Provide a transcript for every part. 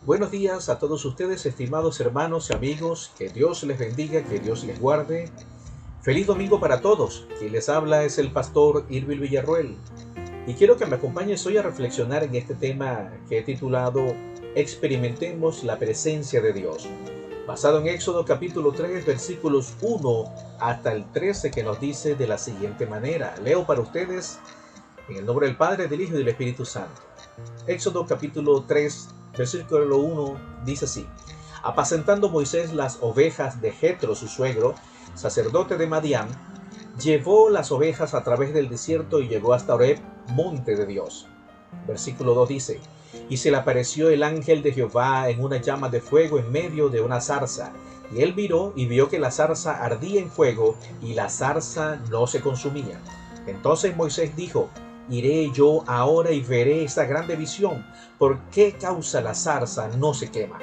Buenos días a todos ustedes, estimados hermanos y amigos. Que Dios les bendiga, que Dios les guarde. Feliz domingo para todos. Quien les habla es el pastor Irvil Villarroel. Y quiero que me acompañes hoy a reflexionar en este tema que he titulado Experimentemos la presencia de Dios. Basado en Éxodo capítulo 3, versículos 1 hasta el 13, que nos dice de la siguiente manera. Leo para ustedes en el nombre del Padre, del Hijo y del Espíritu Santo. Éxodo capítulo 3, versículo 1 dice así: Apacentando Moisés las ovejas de Jetro, su suegro, sacerdote de Madián, llevó las ovejas a través del desierto y llegó hasta Horeb, monte de Dios. Versículo 2 dice: Y se le apareció el ángel de Jehová en una llama de fuego en medio de una zarza. Y él miró y vio que la zarza ardía en fuego y la zarza no se consumía. Entonces Moisés dijo: Iré yo ahora y veré esta grande visión. ¿Por qué causa la zarza no se quema?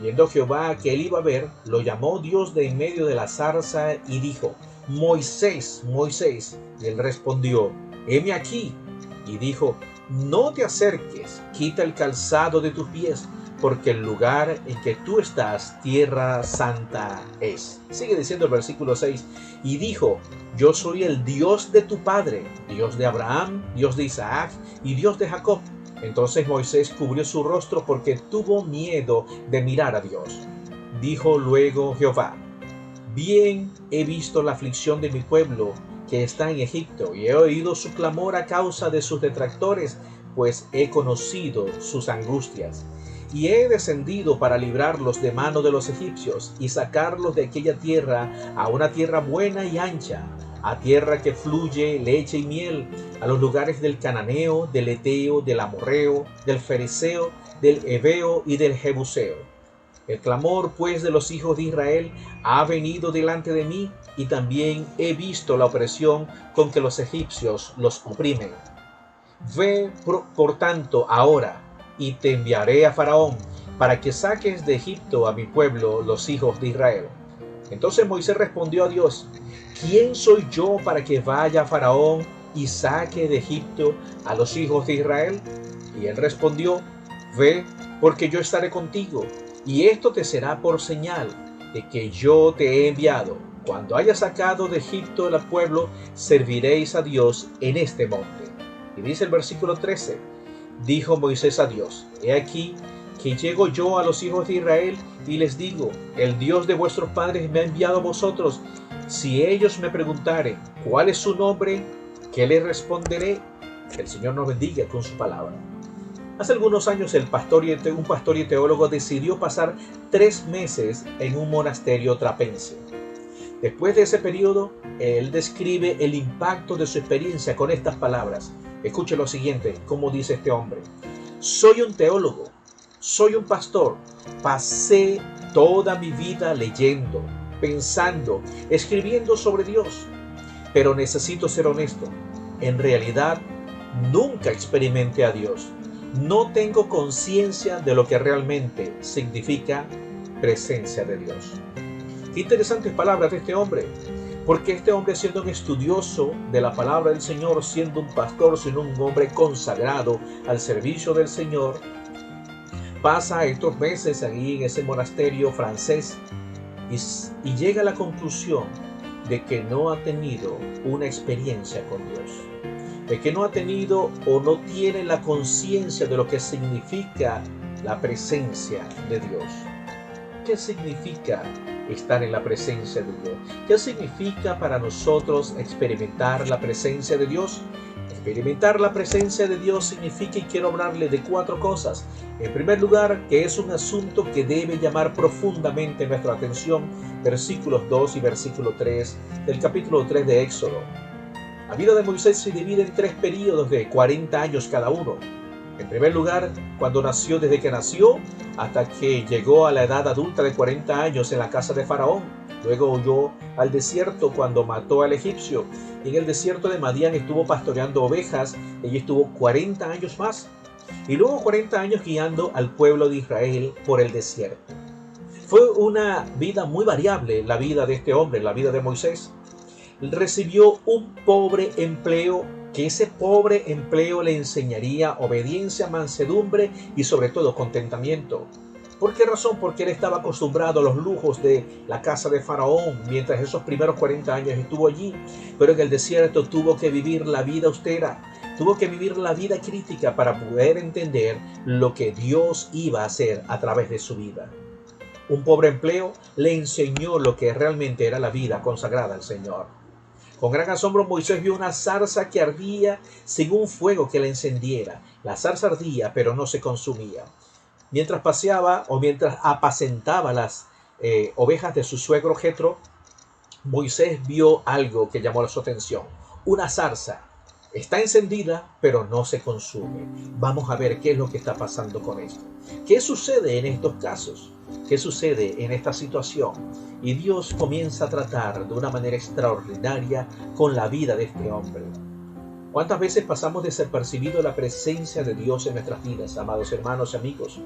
Viendo Jehová que él iba a ver, lo llamó Dios de en medio de la zarza y dijo: Moisés, Moisés. Y él respondió: heme aquí. Y dijo: no te acerques, quita el calzado de tus pies, porque el lugar en que tú estás, tierra santa es. Sigue diciendo el versículo 6. Y dijo: yo soy el Dios de tu padre, Dios de Abraham, Dios de Isaac y Dios de Jacob. Entonces Moisés cubrió su rostro porque tuvo miedo de mirar a Dios. Dijo luego Jehová: bien he visto la aflicción de mi pueblo que está en Egipto, y he oído su clamor a causa de sus detractores, pues he conocido sus angustias. Y he descendido para librarlos de mano de los egipcios, y sacarlos de aquella tierra a una tierra buena y ancha, a tierra que fluye leche y miel, a los lugares del cananeo, del eteo, del amorreo, del fereceo, del heveo y del jebuseo. El clamor, pues, de los hijos de Israel ha venido delante de mí, y también he visto la opresión con que los egipcios los oprimen. Ve, por tanto, ahora, y te enviaré a Faraón, para que saques de Egipto a mi pueblo, los hijos de Israel. Entonces Moisés respondió a Dios: ¿quién soy yo para que vaya a Faraón y saque de Egipto a los hijos de Israel? Y él respondió: ve, porque yo estaré contigo, y esto te será por señal de que yo te he enviado. Cuando hayas sacado de Egipto al pueblo, serviréis a Dios en este monte. Y dice el versículo 13: dijo Moisés a Dios: he aquí que llego yo a los hijos de Israel y les digo: el Dios de vuestros padres me ha enviado a vosotros. Si ellos me preguntaren cuál es su nombre, ¿qué les responderé? Que el Señor nos bendiga con su palabra. Hace algunos años un pastor y teólogo decidió pasar 3 meses en un monasterio trapense. Después de ese periodo, él describe el impacto de su experiencia con estas palabras. Escuche lo siguiente, cómo dice este hombre: soy un teólogo, soy un pastor, pasé toda mi vida leyendo, pensando, escribiendo sobre Dios, pero necesito ser honesto. En realidad, nunca experimenté a Dios. No tengo conciencia de lo que realmente significa presencia de Dios. Qué interesantes palabras de este hombre, porque este hombre, siendo un estudioso de la palabra del Señor, siendo un pastor, siendo un hombre consagrado al servicio del Señor, pasa estos meses allí en ese monasterio francés y llega a la conclusión de que no ha tenido una experiencia con Dios, de que no ha tenido o no tiene la conciencia de lo que significa la presencia de Dios. ¿Qué significa estar en la presencia de Dios? ¿Qué significa para nosotros experimentar la presencia de Dios? Experimentar la presencia de Dios significa, y quiero hablarle de 4 cosas. En primer lugar, que es un asunto que debe llamar profundamente nuestra atención, versículos 2 y versículo 3 del capítulo 3 de Éxodo. La vida de Moisés se divide en 3 periodos de 40 años cada uno. En primer lugar, cuando nació, desde que nació hasta que llegó a la edad adulta de 40 años en la casa de Faraón. Luego huyó al desierto cuando mató al egipcio. Y en el desierto de Madián estuvo pastoreando ovejas. Allí estuvo 40 años más. Y luego 40 años guiando al pueblo de Israel por el desierto. Fue una vida muy variable la vida de este hombre, la vida de Moisés. Recibió un pobre empleo que ese pobre empleo le enseñaría obediencia, mansedumbre y sobre todo contentamiento. ¿Por qué razón? Porque él estaba acostumbrado a los lujos de la casa de Faraón mientras esos primeros 40 años estuvo allí, pero en el desierto tuvo que vivir la vida austera, tuvo que vivir la vida crítica para poder entender lo que Dios iba a hacer a través de su vida. Un pobre empleo le enseñó lo que realmente era la vida consagrada al Señor. Con gran asombro Moisés vio una zarza que ardía sin un fuego que la encendiera. La zarza ardía, pero no se consumía. Mientras paseaba o mientras apacentaba las ovejas de su suegro Jetro, Moisés vio algo que llamó su atención. Una zarza. Está encendida, pero no se consume. Vamos a ver qué es lo que está pasando con esto. ¿Qué sucede en estos casos? ¿Qué sucede en esta situación? Y Dios comienza a tratar de una manera extraordinaria con la vida de este hombre. ¿Cuántas veces pasamos desapercibido la presencia de Dios en nuestras vidas, amados hermanos y amigos?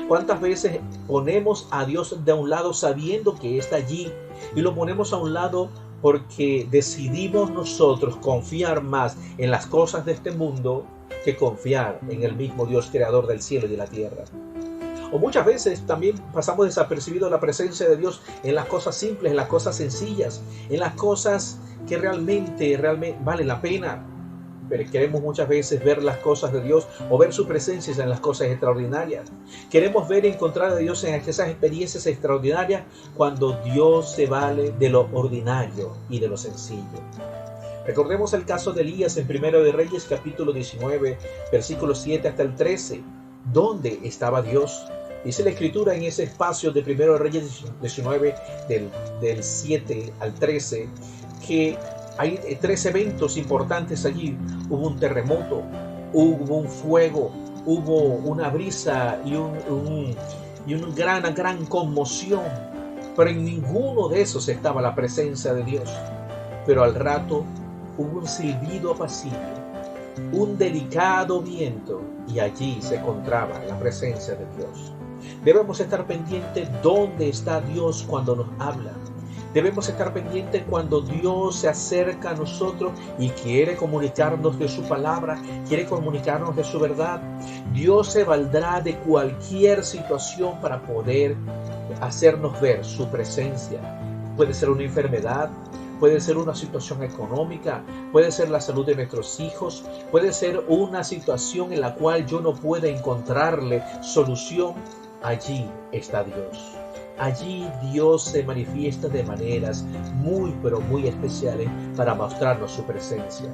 ¿Cuántas veces ponemos a Dios de un lado sabiendo que está allí y lo ponemos a un lado porque decidimos nosotros confiar más en las cosas de este mundo que confiar en el mismo Dios creador del cielo y de la tierra? O muchas veces también pasamos desapercibido la presencia de Dios en las cosas simples, en las cosas sencillas, en las cosas que realmente valen la pena. Pero queremos muchas veces ver las cosas de Dios o ver su presencia en las cosas extraordinarias. Queremos ver y encontrar a Dios en esas experiencias extraordinarias cuando Dios se vale de lo ordinario y de lo sencillo. Recordemos el caso de Elías en 1 de Reyes capítulo 19, versículos 7 hasta el 13. ¿Dónde estaba Dios? Dice la Escritura en ese espacio de 1 de Reyes 19, del 7 al 13, que hay 3 eventos importantes allí. Hubo un terremoto, hubo un fuego, hubo una brisa y una gran conmoción. Pero en ninguno de esos estaba la presencia de Dios. Pero al rato hubo un silbido apacible, un delicado viento, y allí se encontraba la presencia de Dios. Debemos estar pendientes dónde está Dios cuando nos habla. Debemos estar pendientes cuando Dios se acerca a nosotros y quiere comunicarnos de su palabra, quiere comunicarnos de su verdad. Dios se valdrá de cualquier situación para poder hacernos ver su presencia. Puede ser una enfermedad, puede ser una situación económica, puede ser la salud de nuestros hijos, puede ser una situación en la cual yo no pueda encontrarle solución. Allí está Dios. Allí Dios se manifiesta de maneras pero muy especiales para mostrarnos su presencia.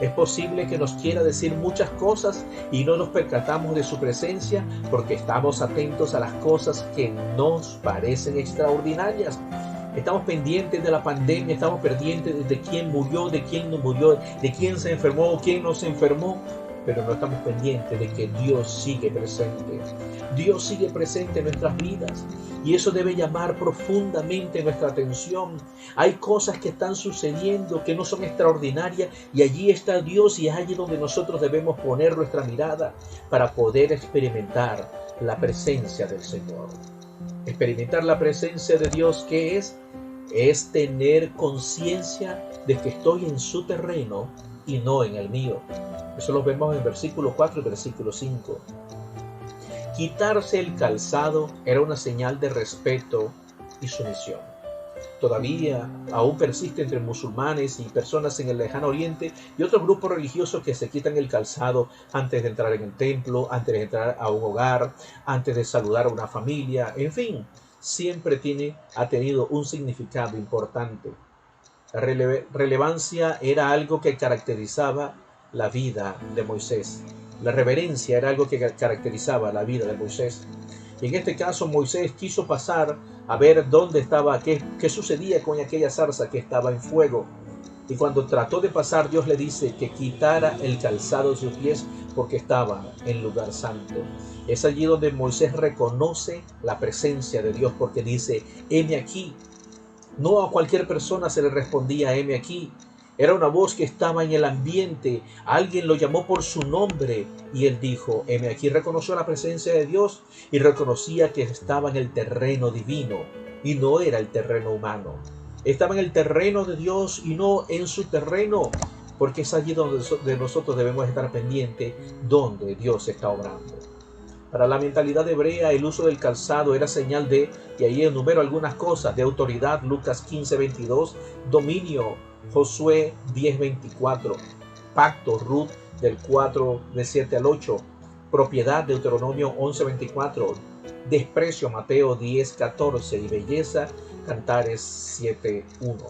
Es posible que nos quiera decir muchas cosas y no nos percatamos de su presencia porque estamos atentos a las cosas que nos parecen extraordinarias. Estamos pendientes de la pandemia, estamos pendientes de quién murió, de quién no murió, de quién se enfermó, quién no se enfermó, pero no estamos pendientes de que Dios sigue presente. Dios sigue presente en nuestras vidas y eso debe llamar profundamente nuestra atención. Hay cosas que están sucediendo que no son extraordinarias y allí está Dios y es allí donde nosotros debemos poner nuestra mirada para poder experimentar la presencia del Señor. Experimentar la presencia de Dios, ¿qué es? Es tener conciencia de que estoy en su terreno y no en el mío. Eso lo vemos en versículo 4 y versículo 5. Quitarse el calzado era una señal de respeto y sumisión. Todavía aún persiste entre musulmanes y personas en el lejano oriente y otros grupos religiosos que se quitan el calzado antes de entrar en el templo, antes de entrar a un hogar, antes de saludar a una familia. En fin, siempre ha tenido un significado importante. La relevancia era algo que caracterizaba la vida de Moisés. La reverencia era algo que caracterizaba la vida de Moisés. Y en este caso Moisés quiso pasar a ver dónde estaba, qué sucedía con aquella zarza que estaba en fuego. Y cuando trató de pasar, Dios le dice que quitara el calzado de sus pies porque estaba en lugar santo. Es allí donde Moisés reconoce la presencia de Dios porque dice, heme aquí. No a cualquier persona se le respondía, heme aquí. Era una voz que estaba en el ambiente. Alguien lo llamó por su nombre y él dijo, heme aquí. Reconoció la presencia de Dios y reconocía que estaba en el terreno divino y no era el terreno humano. Estaba en el terreno de Dios y no en su terreno. porque es allí donde nosotros debemos estar pendientes, donde Dios está obrando. Para la mentalidad hebrea, el uso del calzado era señal de, y ahí enumero algunas cosas, de autoridad, Lucas 15:22, dominio, Josué 10:24, pacto, Ruth del 7 al 8, propiedad, Deuteronomio 11:24, desprecio, Mateo 10:14 y belleza, Cantares 7:1.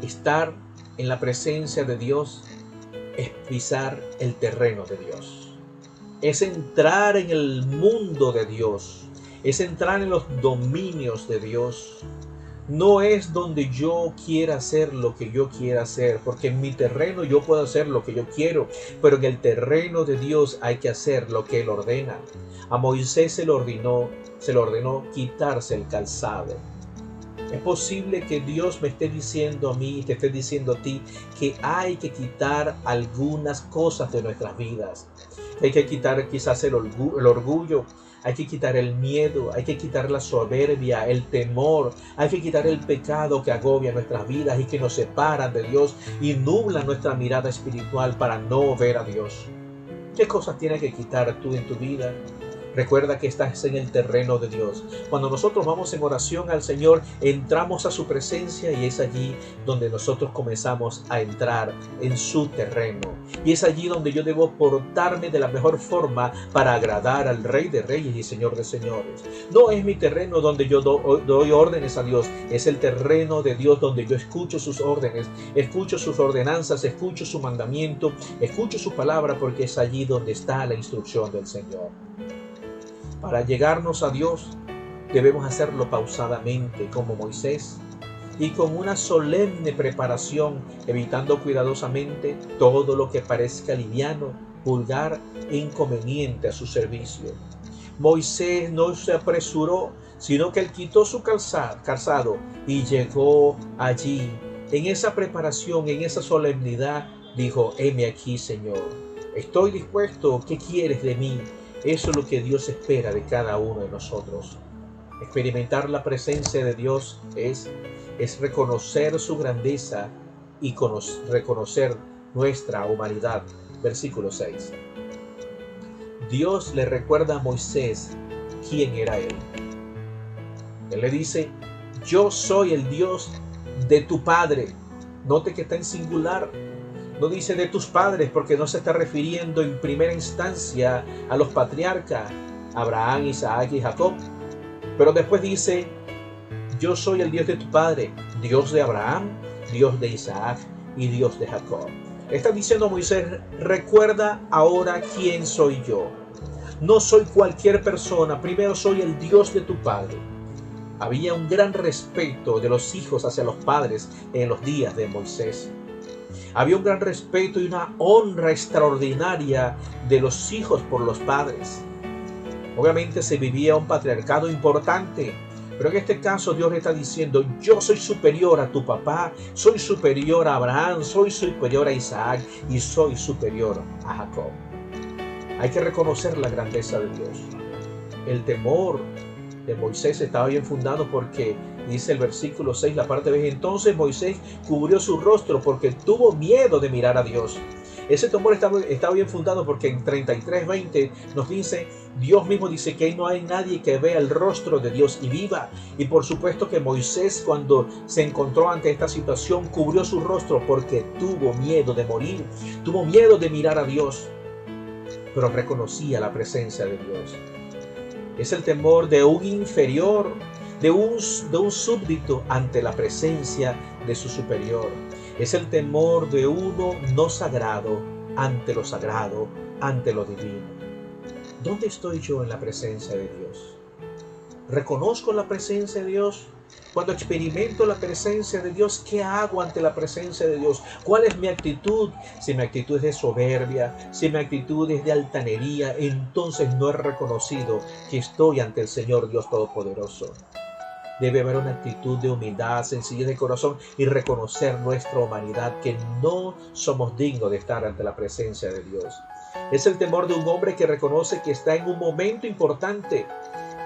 Estar en la presencia de Dios es pisar el terreno de Dios. Es entrar en el mundo de Dios. Es entrar en los dominios de Dios. No es donde yo quiera hacer lo que yo quiera hacer, porque en mi terreno yo puedo hacer lo que yo quiero, pero en el terreno de Dios hay que hacer lo que Él ordena. A Moisés se le ordenó quitarse el calzado. Es posible que Dios me esté diciendo a mí y te esté diciendo a ti que hay que quitar algunas cosas de nuestras vidas. Hay que quitar quizás el orgullo, hay que quitar el miedo, hay que quitar la soberbia, el temor, hay que quitar el pecado que agobia nuestras vidas y que nos separan de Dios y nublan nuestra mirada espiritual para no ver a Dios. ¿Qué cosas tienes que quitar tú en tu vida? Recuerda que estás en el terreno de Dios. Cuando nosotros vamos en oración al Señor, entramos a su presencia y es allí donde nosotros comenzamos a entrar en su terreno. Y es allí donde yo debo portarme de la mejor forma para agradar al Rey de Reyes y Señor de Señores. No es mi terreno donde yo doy órdenes a Dios, es el terreno de Dios donde yo escucho sus órdenes, escucho sus ordenanzas, escucho su mandamiento, escucho su palabra, porque es allí donde está la instrucción del Señor. Para llegarnos a Dios, debemos hacerlo pausadamente, como Moisés, y con una solemne preparación, evitando cuidadosamente todo lo que parezca liviano, vulgar e inconveniente a su servicio. Moisés no se apresuró, sino que él quitó su calzado y llegó allí. En esa preparación, en esa solemnidad, dijo: heme aquí, Señor. Estoy dispuesto. ¿Qué quieres de mí? Eso es lo que Dios espera de cada uno de nosotros. Experimentar la presencia de Dios es reconocer su grandeza y reconocer nuestra humanidad. Versículo 6. Dios le recuerda a Moisés quién era él. Él le dice: yo soy el Dios de tu padre. Note que está en singular. No dice de tus padres, porque no se está refiriendo en primera instancia a los patriarcas, Abraham, Isaac y Jacob. Pero después dice: yo soy el Dios de tu padre, Dios de Abraham, Dios de Isaac y Dios de Jacob. Está diciendo Moisés: recuerda ahora quién soy yo. No soy cualquier persona, primero soy el Dios de tu padre. Había un gran respeto de los hijos hacia los padres en los días de Moisés. Había un gran respeto y una honra extraordinaria de los hijos por los padres. Obviamente se vivía un patriarcado importante, pero en este caso Dios le está diciendo: yo soy superior a tu papá, soy superior a Abraham, soy superior a Isaac y soy superior a Jacob. Hay que reconocer la grandeza de Dios. El temor de Moisés estaba bien fundado, porque dice el versículo 6, la parte B: entonces Moisés cubrió su rostro porque tuvo miedo de mirar a Dios. Ese temor está bien fundado, porque en 33:20 nos dice, Dios mismo dice que no hay nadie que vea el rostro de Dios y viva. Y por supuesto que Moisés, cuando se encontró ante esta situación, cubrió su rostro porque tuvo miedo de morir, tuvo miedo de mirar a Dios, pero reconocía la presencia de Dios. Es el temor de un inferior, de un súbdito ante la presencia de su superior. Es el temor de uno no sagrado ante lo sagrado, ante lo divino. ¿Dónde estoy yo en la presencia de Dios? ¿Reconozco la presencia de Dios? Cuando experimento la presencia de Dios, ¿qué hago ante la presencia de Dios? ¿Cuál es mi actitud? Si mi actitud es de soberbia, si mi actitud es de altanería, entonces no he reconocido que estoy ante el Señor Dios Todopoderoso. Debe haber una actitud de humildad, sencillez de corazón y reconocer nuestra humanidad, que no somos dignos de estar ante la presencia de Dios. Es el temor de un hombre que reconoce que está en un momento importante,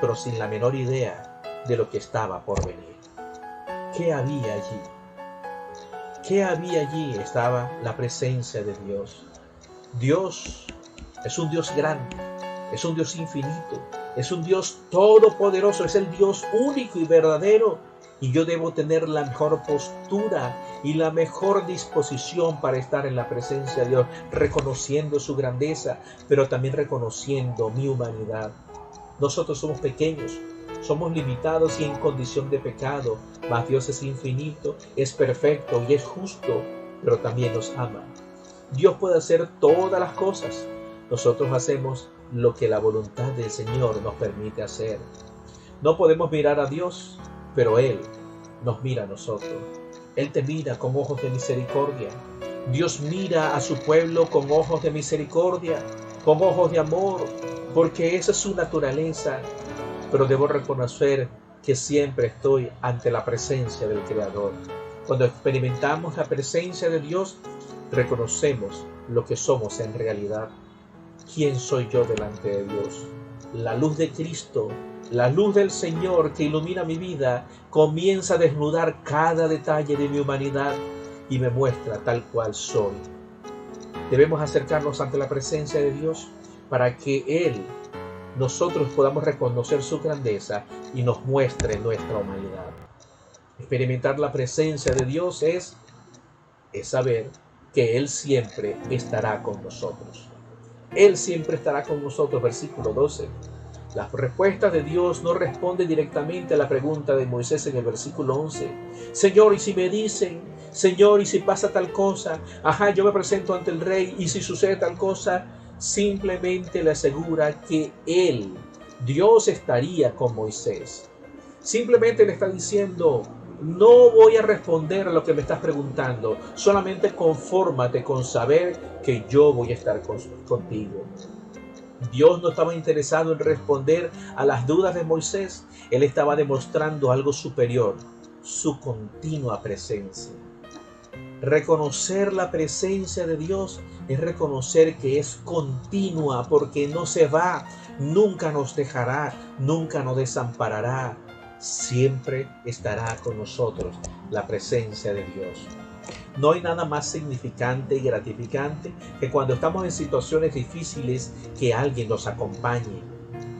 pero sin la menor idea de lo que estaba por venir. ¿Qué había allí? ¿Qué había allí? Estaba la presencia de Dios. Dios es un Dios grande, es un Dios infinito, es un Dios todopoderoso, es el Dios único y verdadero. Y yo debo tener la mejor postura y la mejor disposición para estar en la presencia de Dios, reconociendo su grandeza, pero también reconociendo mi humanidad. Nosotros somos pequeños, somos limitados y en condición de pecado, mas Dios es infinito, es perfecto y es justo, pero también nos ama. Dios puede hacer todas las cosas. Nosotros hacemos lo que la voluntad del Señor nos permite hacer. No podemos mirar a Dios, pero Él nos mira a nosotros. Él te mira con ojos de misericordia. Dios mira a su pueblo con ojos de misericordia, con ojos de amor, porque esa es su naturaleza. Pero debo reconocer que siempre estoy ante la presencia del Creador. Cuando experimentamos la presencia de Dios, reconocemos lo que somos en realidad. ¿Quién soy yo delante de Dios? La luz de Cristo, la luz del Señor que ilumina mi vida, comienza a desnudar cada detalle de mi humanidad y me muestra tal cual soy. Debemos acercarnos ante la presencia de Dios para que nosotros podamos reconocer su grandeza y nos muestre nuestra humanidad. Experimentar la presencia de Dios es saber que Él siempre estará con nosotros. Él siempre estará con nosotros, versículo 12. Las respuestas de Dios no responden directamente a la pregunta de Moisés en el versículo 11. Señor, ¿y si me dicen? Señor, ¿y si pasa tal cosa? Yo me presento ante el rey y si sucede tal cosa. Simplemente le asegura que Dios estaría con Moisés. Simplemente le está diciendo, no voy a responder a lo que me estás preguntando, solamente confórmate con saber que yo voy a estar contigo. Dios no estaba interesado en responder a las dudas de Moisés. Él estaba demostrando algo superior, su continua presencia. Reconocer la presencia de Dios es reconocer que es continua, porque no se va, nunca nos dejará, nunca nos desamparará. Siempre estará con nosotros la presencia de Dios. No hay nada más significante y gratificante que cuando estamos en situaciones difíciles que alguien nos acompañe.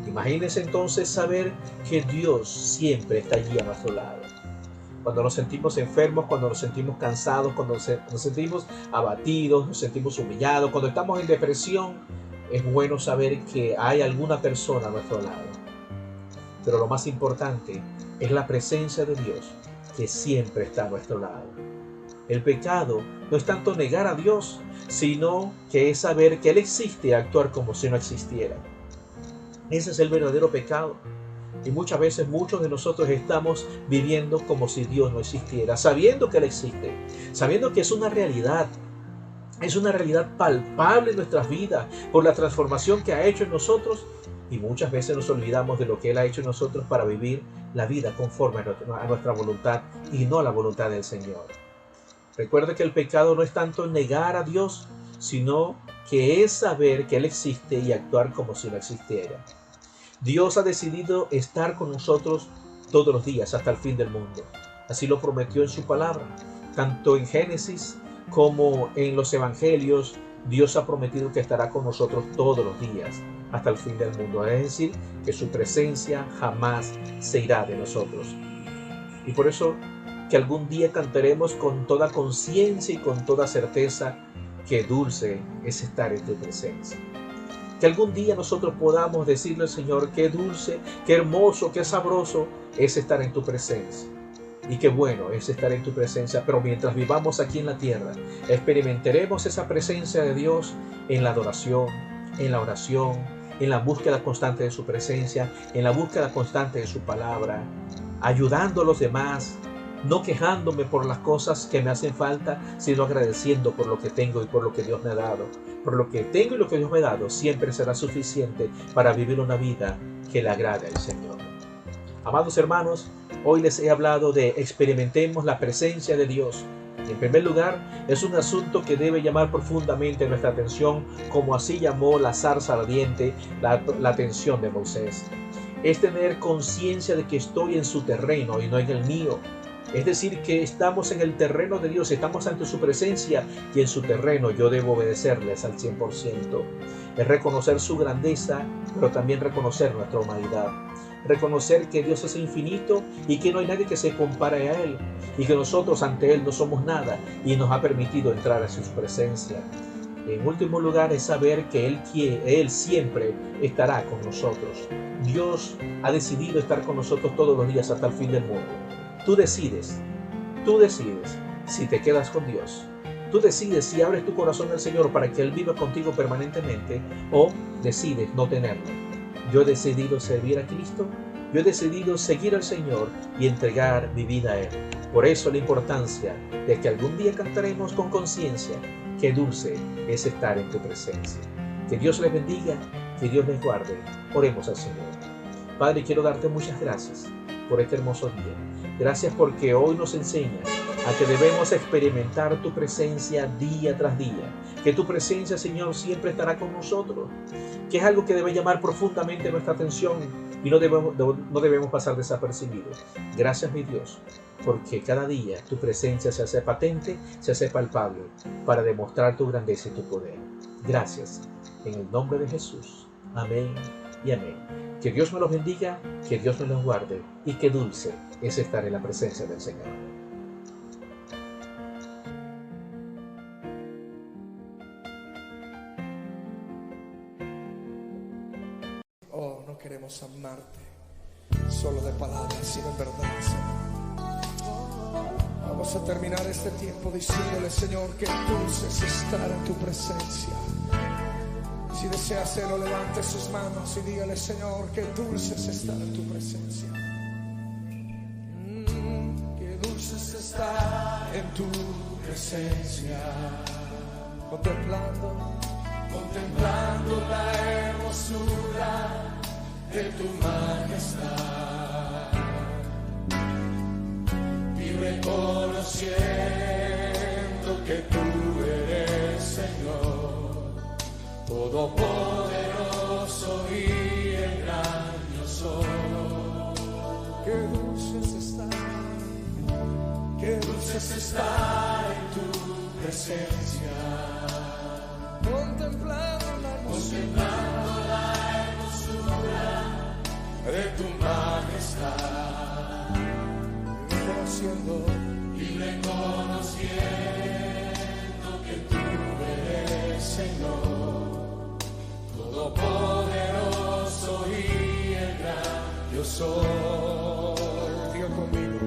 Imagínense entonces saber que Dios siempre está allí a nuestro lado. Cuando nos sentimos enfermos, cuando nos sentimos cansados, cuando nos sentimos abatidos, nos sentimos humillados, cuando estamos en depresión, es bueno saber que hay alguna persona a nuestro lado. Pero lo más importante es la presencia de Dios que siempre está a nuestro lado. El pecado no es tanto negar a Dios, sino que es saber que Él existe y actuar como si no existiera. Ese es el verdadero pecado. Y muchas veces muchos de nosotros estamos viviendo como si Dios no existiera, sabiendo que Él existe, sabiendo que es una realidad palpable en nuestras vidas por la transformación que ha hecho en nosotros. Y muchas veces nos olvidamos de lo que Él ha hecho en nosotros para vivir la vida conforme a nuestra voluntad y no a la voluntad del Señor. Recuerde que el pecado no es tanto negar a Dios, sino que es saber que Él existe y actuar como si no existiera. Dios ha decidido estar con nosotros todos los días hasta el fin del mundo. Así lo prometió en su palabra. Tanto en Génesis como en los Evangelios, Dios ha prometido que estará con nosotros todos los días hasta el fin del mundo. Es decir, que su presencia jamás se irá de nosotros. Y por eso que algún día cantaremos con toda conciencia y con toda certeza que dulce es estar en tu presencia. Que algún día nosotros podamos decirle al Señor, qué dulce, qué hermoso, qué sabroso es estar en tu presencia. Y qué bueno es estar en tu presencia, pero mientras vivamos aquí en la tierra, experimentaremos esa presencia de Dios en la adoración, en la oración, en la búsqueda constante de su presencia, en la búsqueda constante de su palabra, ayudando a los demás, no quejándome por las cosas que me hacen falta, sino agradeciendo por lo que tengo y por lo que Dios me ha dado. Por lo que tengo y lo que Dios me ha dado siempre será suficiente para vivir una vida que le agrade al Señor. Amados hermanos, hoy les he hablado de experimentemos la presencia de Dios. En primer lugar, es un asunto que debe llamar profundamente nuestra atención, como así llamó la zarza ardiente la atención de Moisés. Es tener conciencia de que estoy en su terreno y no en el mío. Es decir, que estamos en el terreno de Dios, estamos ante su presencia y en su terreno yo debo obedecerles al 100%. Es reconocer su grandeza, pero también reconocer nuestra humanidad. Reconocer que Dios es infinito y que no hay nadie que se compare a Él y que nosotros ante Él no somos nada y nos ha permitido entrar a su presencia. En último lugar es saber que Él siempre estará con nosotros. Dios ha decidido estar con nosotros todos los días hasta el fin del mundo. Tú decides si te quedas con Dios. Tú decides si abres tu corazón al Señor para que Él viva contigo permanentemente o decides no tenerlo. Yo he decidido servir a Cristo, yo he decidido seguir al Señor y entregar mi vida a Él. Por eso la importancia de que algún día cantaremos con conciencia, qué dulce es estar en tu presencia. Que Dios les bendiga, que Dios les guarde. Oremos al Señor. Padre, quiero darte muchas gracias por este hermoso día. Gracias porque hoy nos enseñas a que debemos experimentar tu presencia día tras día. Que tu presencia, Señor, siempre estará con nosotros. Que es algo que debe llamar profundamente nuestra atención y no debemos pasar desapercibidos. Gracias, mi Dios, porque cada día tu presencia se hace patente, se hace palpable para demostrar tu grandeza y tu poder. Gracias, en el nombre de Jesús. Amén y amén. Que Dios me los bendiga, que Dios me los guarde y qué dulce es estar en la presencia del Señor. Oh, no queremos amarte solo de palabras, sino en verdad, Señor. Vamos a terminar este tiempo diciéndole, Señor, que dulce es estar en tu presencia. Si desea hacerlo, levante sus manos y dígale, Señor, que dulce es estar en tu presencia. Qué dulce es estar en tu presencia, contemplando la hermosura de tu majestad y reconociendo que tú eres Señor, todopoderoso y el gran yo soy. Qué dulce es estar en tu presencia, contemplando la hermosura de tu majestad, reconociendo que tú eres Señor, todopoderoso y el gran yo soy. Diga conmigo.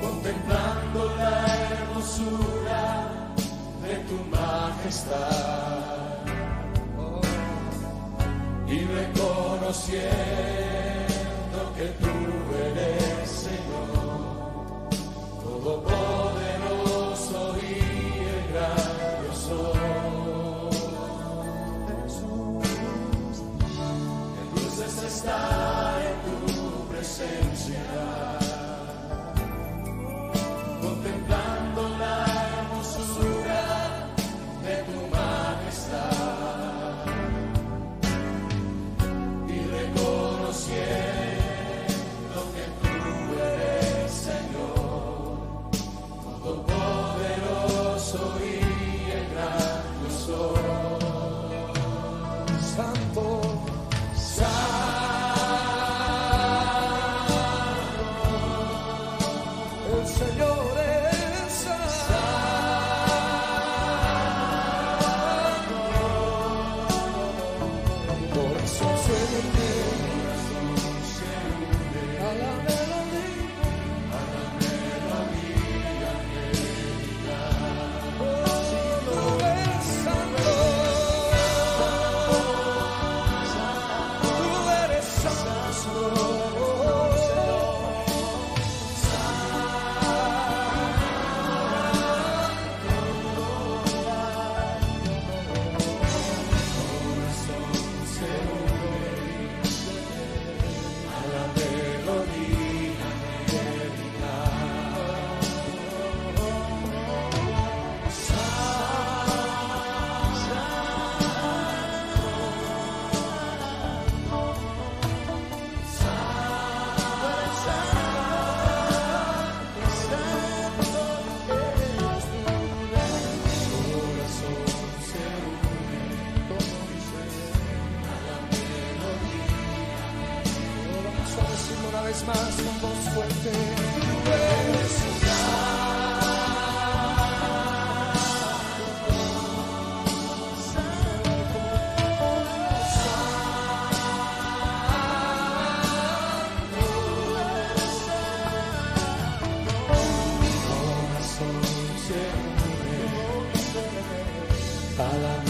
Contemplando la hermosura de tu majestad y reconociendo que tú eres Señor, todopoderoso y el gran yo soy. Qué dulce es estar en tu presencia, contemplando la hermosura de tu majestad y reconociendo vez más con voz fuerte. Tú eres Para